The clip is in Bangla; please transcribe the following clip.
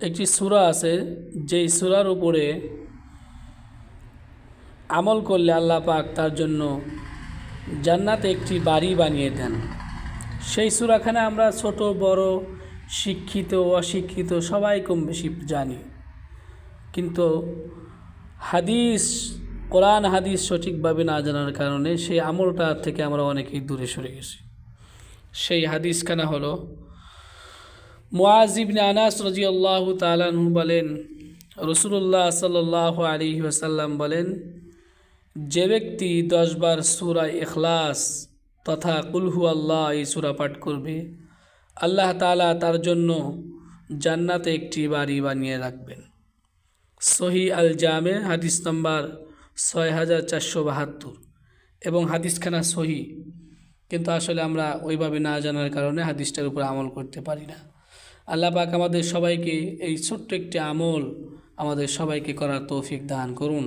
একটি সূরা আছে যেই সূরার উপরে আমল করলে আল্লাহ পাক তার জন্য জান্নাতে একটি বাড়ি বানিয়ে দেন। সেই সূরাখানে আমরা ছোট বড়, শিক্ষিত অশিক্ষিত সবাই কম বেশি জানি, কিন্তু হাদিস, কোরআন হাদিস সঠিকভাবে না জানার কারণে সেই আমলটা থেকে আমরা অনেকেই দূরে সরে গেছি। সেই হাদিসখানা হলো মুআজ ইবনে আনাস রাদিয়াল্লাহু তাআলা আনহু বলেন, রাসূলুল্লাহ সাল্লাল্লাহু আলাইহি ওয়াসাল্লাম বলেন, যে ব্যক্তি 10 বার সূরা ইখলাস তথা কুল হুয়াল্লাহ এই সূরা পাঠ করবে, আল্লাহ তাআলা তার জন্য জান্নাতে একটি বাড়ি বানিয়ে রাখবেন। সহিহ আল জামে হাদিস নম্বর 6472 এবং হাদিসখানা সহি, কিন্তু আসলে আমরা ওইভাবে না জানার কারণে হাদিসটার উপর আমল করতে পারি না। আল্লাহ পাক আমাদের সবাইকে এই ছোট্ট একটি আমল আমাদের সবাইকে করার তৌফিক দান করুন।